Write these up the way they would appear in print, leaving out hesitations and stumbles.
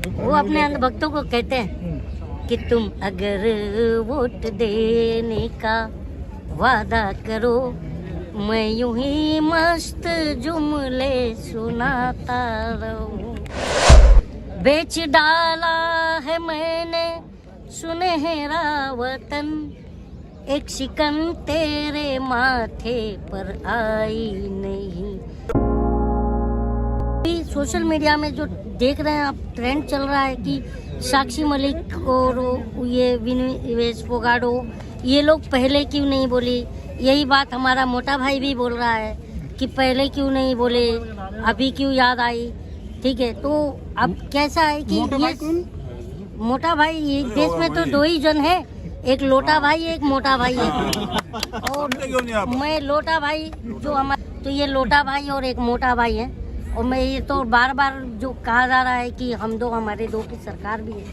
वो अपने अंधभक्तों को कहते हैं कि तुम अगर वोट देने का वादा करो, मैं यूं ही मस्त जुमले सुनाता रहूं। बेच डाला है मैंने सुनहरा वतन, एक शिकन तेरे माथे पर आई नहीं। सोशल मीडिया में जो देख रहे हैं आप, ट्रेंड चल रहा है कि साक्षी मलिक और ये विनेश फोगाटो, ये लोग पहले क्यों नहीं बोली। यही बात हमारा मोटा भाई भी बोल रहा है कि पहले क्यों नहीं बोले, अभी क्यों याद आई। ठीक है, तो अब कैसा है कि मोटा भाई ये देश में तो दो ही जन है, एक लोटा भाई एक मोटा भाई है। और मैं लोटा भाई जो हमारा, तो ये लोटा भाई और एक मोटा भाई है। और मैं ये तो बार बार जो कहा जा रहा है कि हम दो, हमारे दो की सरकार भी है,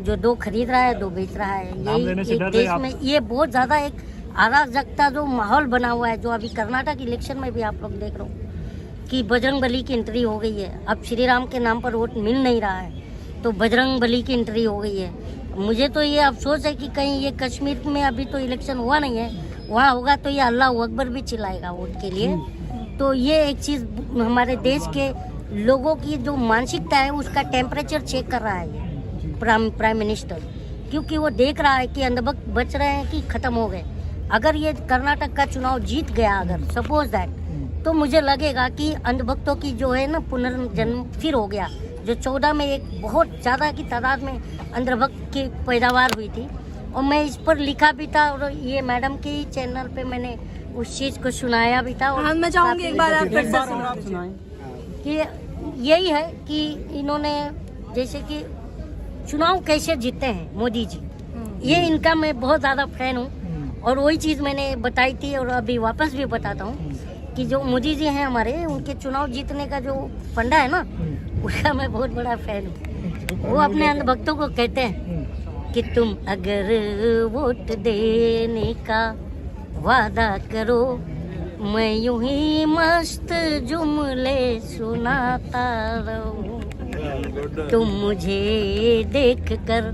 जो दो खरीद रहा है दो बेच रहा है। यही एक देश में ये बहुत ज्यादा एक अराजकता जो माहौल बना हुआ है, जो अभी कर्नाटक इलेक्शन में भी आप लोग देख रहे हो कि बजरंग बली की एंट्री हो गई है। अब श्री राम के नाम पर वोट मिल नहीं रहा है, तो बजरंग बली की एंट्री हो गई है। मुझे तो ये अफसोस है कि कहीं ये कश्मीर में अभी तो इलेक्शन हुआ नहीं है, वहाँ होगा तो ये अल्लाह अकबर भी चिल्लाएगा वोट के लिए। तो ये एक चीज़ हमारे देश के लोगों की जो मानसिकता है उसका टेम्परेचर चेक कर रहा है प्राइम मिनिस्टर, क्योंकि वो देख रहा है कि अंधभक्त बच रहे हैं कि खत्म हो गए। अगर ये कर्नाटक का चुनाव जीत गया, अगर सपोज दैट, तो मुझे लगेगा कि अंधभक्तों की जो है ना पुनर्जन्म फिर हो गया। जो 14 में एक बहुत ज़्यादा की तादाद में अंधभक्त की पैदावार हुई थी, और मैं इस पर लिखा भी था, और ये मैडम के ही चैनल पे मैंने उस चीज़ को सुनाया भी था। और मैं चाहूँगी एक बार आप फिर से सुनाएं कि यही है कि इन्होंने जैसे कि चुनाव कैसे जीते हैं मोदी जी, ये इनका मैं बहुत ज़्यादा फैन हूँ। और वही चीज़ मैंने बताई थी और अभी वापस भी बताता हूँ कि जो मोदी जी हैं हमारे, उनके चुनाव जीतने का जो फंडा है ना, उसका मैं बहुत बड़ा फैन हूँ। वो अपने अंधभक्तों को कहते हैं कि तुम अगर वोट देने का वादा करो, मैं यूं ही मस्त जुमले सुनाता रहूं। तुम मुझे देख कर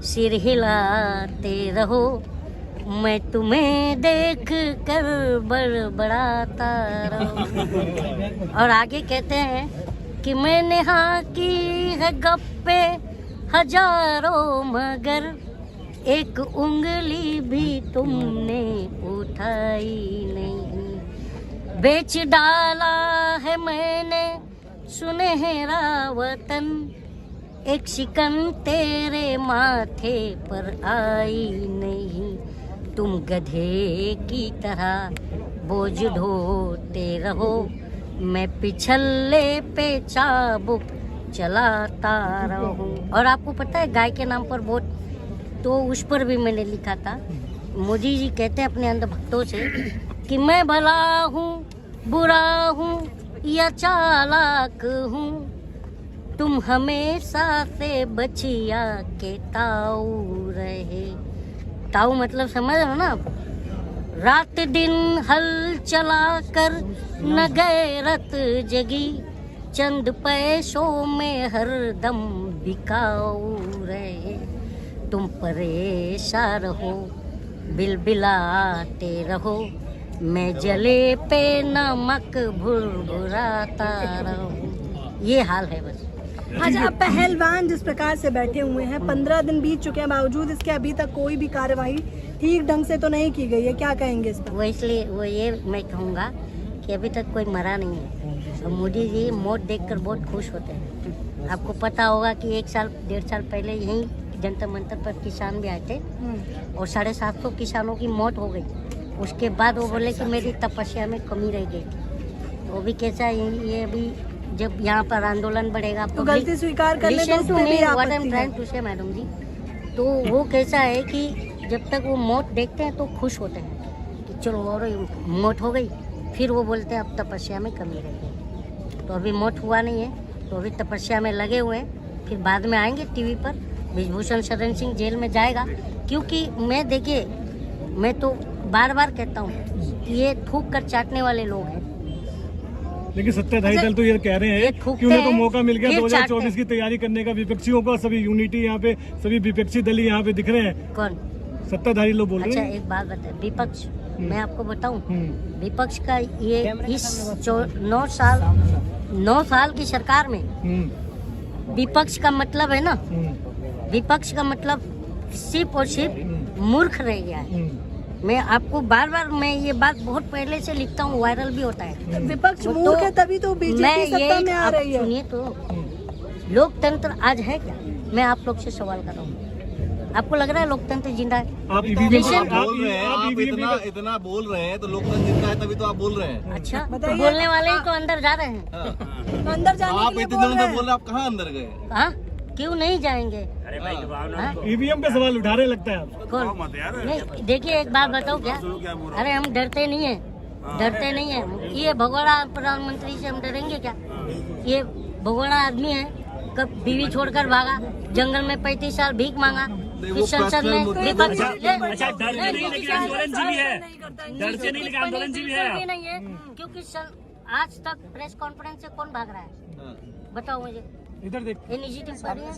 सिर हिलाते रहो, मैं तुम्हें देख कर बड़बड़ाता रहूं। और आगे कहते हैं कि मैंने हाँ की है गप्पे हजारों, मगर एक उंगली भी तुमने उठाई नहीं। बेच डाला है मैंने सुनहरा वतन, एक शिकन तेरे माथे पर आई नहीं। तुम गधे की तरह बोझ ढोते रहो, मैं पिछले पे चाबुक चलाता रहूं। और आपको पता है गाय के नाम पर वोट, तो उस पर भी मैंने लिखा था। मोदी जी कहते हैं अपने अंधभक्तों से कि मैं भला हूँ बुरा हूँ या चालाक हूँ, तुम हमेशा से बचिया के ताऊ रहे। ताऊ मतलब समझ रहे हो ना आप? रात दिन हल चला कर न गैरत जगी, चंद पैसों में हरदम बिकाऊ रहे। तुम परेशान रहो बिलबिलाते रहो, मैं जले पे नमक भुरभुराता रहूं। ये हाल है बस। अच्छा, अब पहलवान जिस प्रकार से बैठे हुए हैं, 15 दिन बीत चुके हैं, बावजूद इसके अभी तक कोई भी कार्यवाही ठीक ढंग से तो नहीं की गई है, क्या कहेंगे इस पर? वो इसलिए वो ये मैं कहूँगा कि अभी तक कोई मरा नहीं है। और मोदी जी मौत देखकर बहुत खुश होते हैं। आपको पता होगा कि 1 साल 1.5 साल पहले यहीं जंतर मंतर पर किसान भी आए थे और 750 किसानों की मौत हो गई। उसके बाद वो बोले कि मेरी तपस्या में कमी रह गई थी। तो भी कैसा ये भी जब यहाँ पर आंदोलन बढ़ेगा तो गलती स्वीकार करने मैडम जी, तो वो कैसा है कि जब तक वो मौत देखते हैं तो खुश होते हैं कि चलो और मौत हो गई, फिर वो बोलते हैं अब तपस्या में कमी रह गई। तो अभी मौत हुआ नहीं है, तो अभी तपस्या में लगे हुए हैं। फिर बाद में आएंगे टीवी पर, ब्रिजभूषण शरण सिंह जेल में जाएगा। क्योंकि मैं देखिए, मैं तो बार बार कहता हूँ कि ये थूक कर चाटने वाले लोग हैं। लेकिन सत्ताधारी दल तो ये कह रहे हैं ये कि थूकते उन्हें तो हैं, मौका मिल गया फिर 2024 की तैयारी करने का। विपक्षियों का सभी यूनिटी यहाँ पे, सभी विपक्षी दल यहाँ पे दिख रहे हैं। कौन? सत्ताधारी लोग बोल अच्छा रहे हैं। एक बात बताए, विपक्ष मैं आपको बताऊं, विपक्ष का ये इस 9 साल की सरकार में विपक्ष का मतलब है ना, विपक्ष का मतलब सिर्फ और सिर्फ मूर्ख रह गया है। मैं आपको बार बार मैं ये बात बहुत पहले से लिखता हूँ, वायरल भी होता है। विपक्ष मूर्ख है तभी तो बीजेपी सत्ता में आ रही है। सुनिए तो, लोकतंत्र आज है क्या? मैं आप लोग से सवाल कर रहा हूँ, आपको लग रहा है लोकतंत्र जिंदा है? आप बोल रहे हैं, आप इतना बोल रहे हैं तो लोकतंत्र जिंदा है तभी तो आप बोल रहे हैं। अच्छा, तो बताइए। बोलने वाले ही तो अंदर जा रहे हैं। हाँ। तो अंदर जाने आप के लिए इतने बोल दिनों रहे से हैं। बोल रहे हैं, आप कहाँ अंदर गए? हाँ, क्यों नहीं जाएंगे? हाँ? ईवीएम पे सवाल उठा रहे लगता है आप। कौन? नहीं, देखिए एक बात बताओ क्या, अरे हम डरते नहीं है, डरते नहीं है। ये भगोड़ा प्रधानमंत्री से हम डरेंगे क्या? ये भगोड़ा आदमी है, कब बीवी छोड़कर भागा, जंगल में 35 साल भीख मांगा, वो इस संसद में पर्सनल विपक्ष अच्छा, डर से नहीं लेकिन आंदोलनजीवी है, डर से नहीं लेकिन आंदोलनजीवी है आप। नहीं है, क्योंकि आज तक प्रेस कॉन्फ्रेंस से कौन भाग रहा है? बताओ मुझे। इधर देख, ये निजी टिप्पणी है।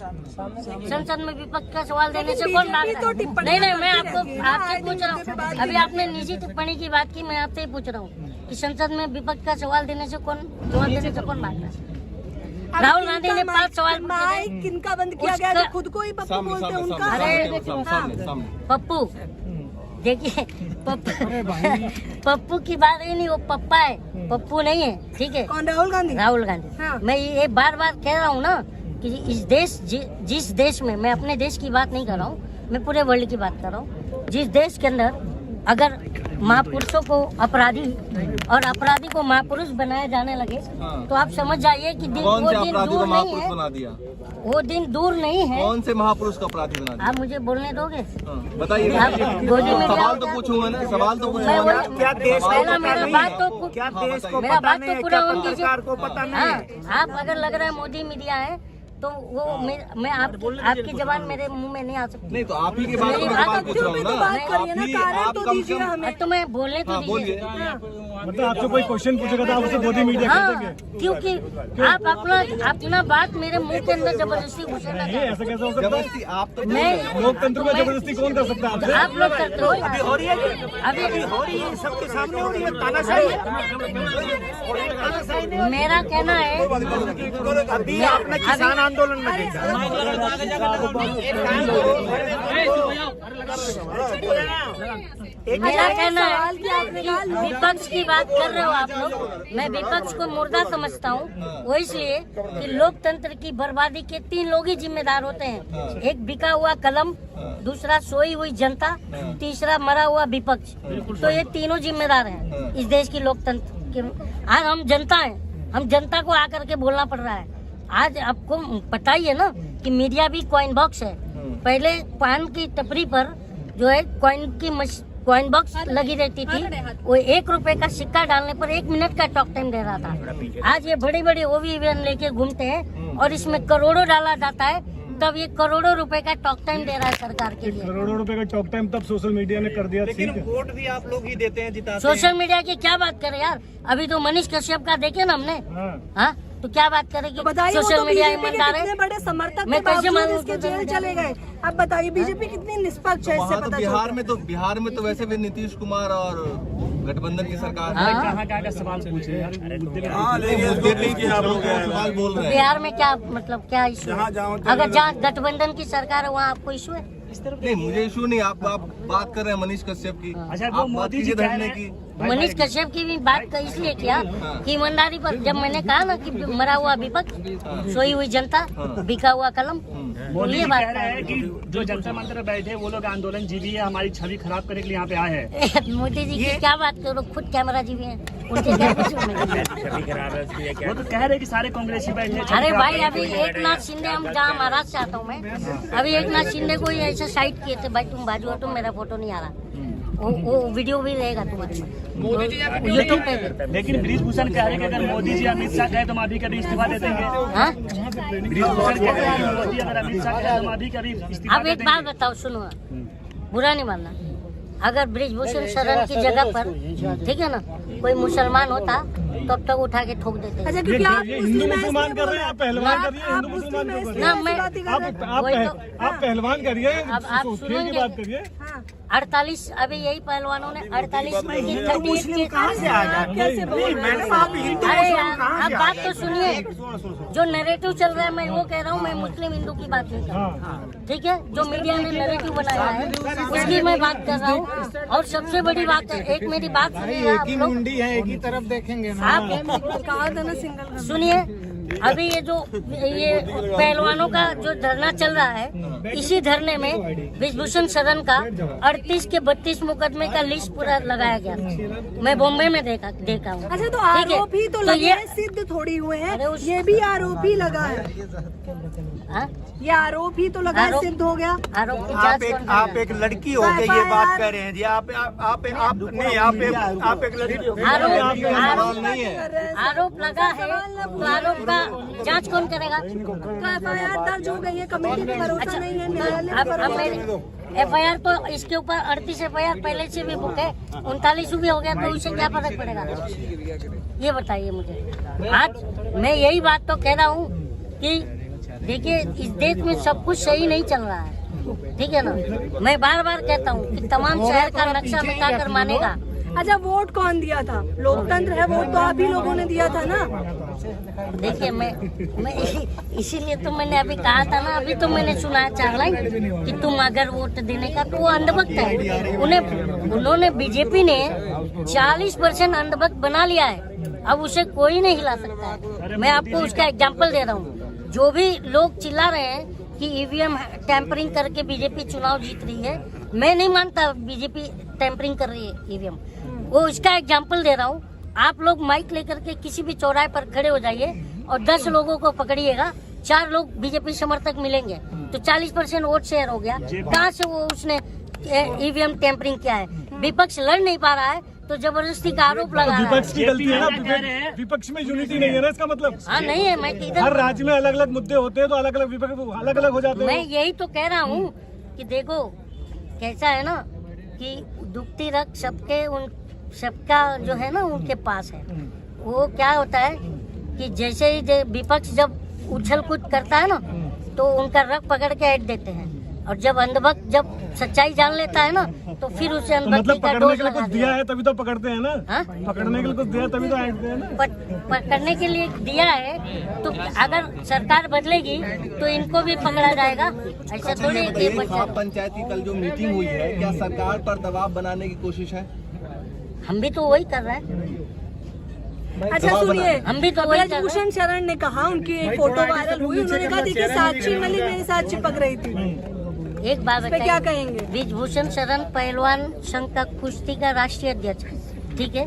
संसद में विपक्ष का सवाल देने से कौन भाग बीजेपी तो रहा है? टिप्पणी नहीं मैं करती आपको है। आपसे पूछ रहा हूँ, अभी आपने निजी टिप्पणी की बात की, मैं आपसे ही पूछ रहा हूँ कि संसद में विपक्ष का सवाल देने से कौन, जवाब देने से कौन भाग रहा है? राहुल गांधी ने 5 सवाल पूछे माइक किनका बंद किया गया? जो खुद को ही पप्पू सामने बोलते हैं सामने उनका। सामने सामने पप्पू, देखिए पप्पू की बात ही नहीं, वो पप्पा है, पप्पू नहीं है, ठीक है? कौन? राहुल गांधी। राहुल गांधी। हाँ। मैं ये बार बार कह रहा हूँ ना कि इस देश जिस देश में, मैं अपने देश की बात नहीं कर रहा हूँ, मैं पूरे वर्ल्ड की बात कर रहा हूँ, जिस देश के अंदर अगर महापुरुषों को अपराधी और अपराधी को महापुरुष बनाया जाने लगे, हाँ। तो आप समझ जाइए कि कौन वो से दिन अपराधी दूर को नहीं महापुरुष है, बना दिया? वो दिन दूर नहीं है। कौन से महापुरुष को अपराधी बना दिया? आप मुझे बोलने दोगे? हाँ, बताइए। आप गोदी में सवाल तो पूछूंगा ना, सवाल तो मैं पूछूंगा वही- ना। क्या देश को पहला पता मेरा नहीं बात है? तो क्या देश को मेरा पता बात नहीं तो है? पूरा क्या होने दीजिए। पत्रकार को पता नहीं हाँ, है? आप अगर लग रहा है मोदी मीडिया है तो वो मैं आपकी जबान मेरे मुंह में नहीं आ सकती। नहीं तो आप ही के बारे में मेरी सवाल बात पूछ रहा हूँ तो ना। बात करिए ना, आप ही- कारण आप तो कम से दीजिए कम- हमें। तो मैं बोलने तो हाँ, दीजिए। मतलब आपसे कोई क्वेश्चन पूछेगा तो आप उसे मोदी मीडिया कर हाँ, देंगे? क्योंकि आप अपना बात मेरे मुंह के अंदर जबरदस्ती घुसेना नहीं, चाहते ऐसा कैसे हो सकता है? जबरदस्ती आप तो मैं लोकतंत्र में जबरदस्ती कौन कर सकता है आपसे? आप लोग करते हो। अभी हो रही है, अभी हो रही है, सबके सामने हो रही है, तानाशाही है। मेरा कहना है, अभी आपने किसान आंदोलन में देखा, मेरा कहना है कि विपक्ष की बात कर रहे हो आप लोग, मैं विपक्ष को मुर्दा समझता हूँ। वो इसलिए कि लोकतंत्र की बर्बादी के 3 लोग ही जिम्मेदार होते हैं, एक बिका हुआ कलम, दूसरा सोई हुई जनता, तीसरा मरा हुआ विपक्ष। तो ये तीनों जिम्मेदार हैं इस देश की लोकतंत्र के। आज हम जनता हैं, हम जनता को आकर के बोलना पड़ रहा है। आज आपको पता ही है ना कि मीडिया भी कॉइन बॉक्स है। पहले पान की टपरी पर जो है कॉइन बॉक्स लगी रहती थी, वो 1 रुपए का सिक्का डालने पर 1 मिनट का टॉक टाइम दे रहा था। आज ये बड़ी बड़ी ओवी वैन लेके घूमते हैं और इसमें करोड़ों डाला जाता है, तब ये करोड़ों रुपए का टॉक टाइम दे रहा है सरकार के लिए। करोड़ों रुपए का टॉक टाइम तब सोशल मीडिया ने कर दिया। लेकिन ठीक है, वोट भी आप लोग ही देते हैं, जिताते हैं। सोशल मीडिया की क्या बात करें यार, अभी तो मनीष कश्यप का देखे ना हमने। हाँ। हाँ, तो क्या बात करें कि बताइए, वो सोशल तो मीडिया बीजेपी के ईमानदार कितने है? बड़े समर्थक मैं के कैसे बावजूद मानूं इसके कि जेल चले गए। अब बताइए बीजेपी कितनी निष्पक्ष है, इससे वहाँ तो पता बिहार चलता में तो वैसे भी नीतीश कुमार और गठबंधन की सरकार है। हाँ। कहाँ का सवाल पूछे यार, मुद्दे पे मुद्दे पे ही आप लोग सवाल बोल रहे हैं। बिहार में क्या मतलब क्या इशू है? अगर जहाँ गठबंधन की सरकार है वहाँ आपको इशू है? नहीं मुझे इशू नहीं, आप बात कर रहे हैं मनीष कश्यप की। अच्छा, वो आप बात मोदी जी कीजिए कह धरने रहे की। हैं- मनीष कश्यप की भी बात इसलिए किया कि ईमानदारी पर, जब मैंने कहा ना कि मरा हुआ विपक्ष, सोई हुई जनता, बिका हुआ कलम, मोदी ये जी बात कह रहे हैं कि जो जनता मंत्र में बैठे वो लोग आंदोलन जीवी है, हमारी छवि खराब करने के लिए यहाँ पे आए हैं। मोदी जी की क्या बात करो, खुद कैमरा जीवी हैं, उनसे क्या पूछूं मैं? वो तो कह रहे हैं कि सारे कांग्रेसी बैठे हैं, छवि अरे खराब भाई, करने अभी के लिए एक नाथ शिंदे, हम जहाँ महाराष्ट्र से आता हूँ मैं, अभी एक नाथ शिंदे को ही ऐसे साइड किए थे, भाई तुम बाजू हटो, मेरा फोटो नहीं आ रहा। वो वीडियो भी रहेगा तुम्हारे पास यूट्यूब पे भी। लेकिन ब्रिजभूषण कह रहे हैं कि अगर मोदी जी अमित शाह कहे तो हम अभी कभी इस्तीफा दे देंगे। हाँ, ब्रिजभूषण कह रहे हैं कि मोदी अगर अमित शाह कहे तो हम अभी कभी इस्तीफा अब दे एक बात देंगे। बताओ, सुनो, बुरा नहीं मानना, अगर ब्रिजभूषण शरण की जगह पर, ठीक है ना, कोई मुसलमान होता तब तक उठा के ठोक देते। अच्छा, क्योंकि आप ये हिंदू मुसलमान कर रहे हैं, आप पहलवान कर रही है, हिंदू मुसलमान क्यों कर रहे ना मैं हैं? आप पहलवान करिए, अब आप खेल की सुनेंगे। बात करिए। 48 अभी यही पहलवानों ने 48 हिंदू मुस्लिम कहाँ से आ जाते हैं? नहीं मैडम, आप हिंदू अरे मुस्लिम यार, कहाँ अब से बात आ तो सुनिए, जो नैरेटिव चल रहा है मैं वो कह रहा हूँ, मैं मुस्लिम हिंदू की बात नहीं कर रहा हूँ, ठीक है? जो मीडिया ने नैरेटिव बनाया है उसकी मैं बात कर रहा हूँ। और सबसे बड़ी बात है, एक मेरी बात सुनिएगा आप लोग, मुंडी है, एक ही तरफ देखेंगे ना। आप कहा था ना सिंगल सुनिए। अभी ये पहलवानों का जो धरना चल रहा है, इसी धरने में विभूषण शरण का 38 के 32 मुकदमे का लिस्ट पूरा लगाया गया। मैं बॉम्बे में देखा हूँ। अच्छा, तो ठीक है? आरोपी तो तो लगे ये हैं, सिद्ध थोड़ी हुए हैं, अरे उस- ये भी आरोपी लगा है, हाँ? ये आरोपी तो लगा है, आरोप- सिद्ध हो गया। आरोप की आप जांच एक कौन आप करेगा? एक लड़की हो के ये बात कर रहे हैं जी। आप नहीं, आप एक लड़की हो के- आरोप लगा है, तो आरोप का जांच कौन करेगा? तो एफआईआर दर्ज हो गई है, कमेटी पे भरोसा नहीं है, न्यायालय पे अब भरोसा नहीं है। मेरे FIR तो इसके ऊपर 38 FIR पहले से भी बुक है, 39 भी हो गया, तो उससे क्या फर्क पड़ेगा? ये बताइए मुझे। आज मैं यही बात तो कह रहा हूँ कि देखिए, इस देश में सब कुछ सही नहीं चल रहा है, ठीक है ना? मैं बार बार कहता हूँ कि तमाम शहर का नक्शा मिटाकर मानेगा। अच्छा, वोट कौन दिया था? लोकतंत्र है, वोट तो आप ही लोगों ने दिया था ना। देखिए, मैं इसीलिए तो मैंने अभी कहा था ना, अभी तो मैंने सुना 4 लाइन कि तुम अगर वोट देने का, तो वो अंधभक्त है। उन्होंने बीजेपी ने 40% अंधभक्त बना लिया है, अब उसे कोई नहीं हिला सकता है। मैं आपको उसका एग्जाम्पल दे रहा हूँ। जो भी लोग चिल्ला रहे हैं कि ईवीएम टैंपरिंग करके बीजेपी चुनाव जीत रही है, मैं नहीं मानता बीजेपी टैंपरिंग कर रही है ईवीएम। वो उसका एग्जाम्पल दे रहा हूँ। आप लोग माइक लेकर के किसी भी चौराहे पर खड़े हो जाइए और 10 लोगों को पकड़िएगा, 4 लोग बीजेपी समर्थक मिलेंगे, तो 40% वोट शेयर हो गया। कहाँ से वो उसने ईवीएम टैंपरिंग किया है? विपक्ष लड़ नहीं पा रहा है तो जबरदस्ती का आरोप लगा रहा विपक्ष है। की गलती है ना, विपक्ष में यूनिटी नहीं है ना, इसका मतलब। हाँ, नहीं है। मैं हर किधर, राज्य में अलग अलग मुद्दे होते हैं, तो अलग अलग विपक्ष अलग अलग हो जाते मैं हैं। यही तो कह रहा हूँ कि देखो कैसा है ना कि दुखती रख सबका जो है ना उनके पास है। वो क्या होता है कि जैसे ही विपक्ष जब उछल कूद करता है ना, तो उनका रग पकड़ के ऐड देते हैं, और जब अंधभक्त जब सच्चाई जान लेता है ना, तो फिर उसे तो अंधभक्ति मतलब का पकड़ने डोज के लिए लगा कुछ दिया दिया। है तभी तो पकड़ते हैं ना। हाँ? पकड़ने के लिए कुछ दिया तभी तो ऐड हैं ना। पकड़ने के लिए दिया है, तो अगर सरकार बदलेगी तो इनको भी पकड़ा जाएगा। ऐसा थोड़ी है कि आप पंचायत की कल जो मीटिंग हुई है, क्या सरकार पर दबाव बनाने की कोशिश है? हम भी तो वही कर रहे हैं। अच्छा, सुनिए, हम भी तो वही कर रहे हैं। ब्रजभूषण शरण ने कहा, उनकी एक फोटो वायरल हुई, उन्होंने कहा देखिए साक्षी मलिक मेरे साथ चिपक रही थी। एक बात इस पे क्या बताइए, कहेंगे? ब्रजभूषण शरण पहलवान संघ का कुश्ती का राष्ट्रीय अध्यक्ष है, ठीक है?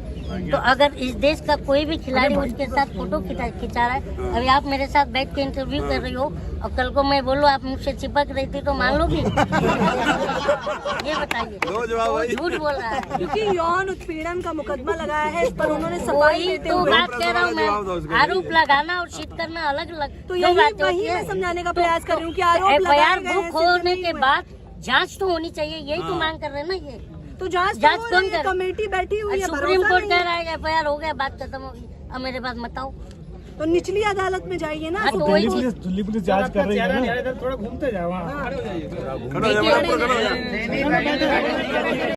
तो अगर इस देश का कोई भी खिलाड़ी उसके साथ फोटो खिंचा रहा है, अभी आप मेरे साथ बैठ के इंटरव्यू कर रही हो और कल को मैं बोलूं आप मुझसे चिपक रही थी, तो मान लोगी? ये बताइए, वो झूठ बोल रहा है। क्योंकि यौन उत्पीड़न का मुकदमा लगाया है, इस पर उन्होंने सफाई वही देते तो हुए, बात कह रहा हूँ मैं। आरोप लगाना और शीट करना अलग अलग तो दो यही बातें होती वही है। मैं समझाने का प्रयास कर रही हूँ कि आरोप FIR लगाए गए हैं, बुक सिद्ध होने नहीं के हुए। बाद जांच तो होनी चाहिए, यही तो मांग कर रहे हैं ना। ये तो जांच जांच हो कौन रही है, करे? कमेटी बैठी हुई है, सुप्रीम भरोसा कोर्ट नहीं कह है। रहा है FIR हो गया, बात खत्म होगी। अब मेरे पास बताओ। तो निचली अदालत में जाइए ना। हाँ, तो वही चीज दिल्ली पुलिस जांच कर रही है ना। थोड़ा घूमते जाओ। देखिए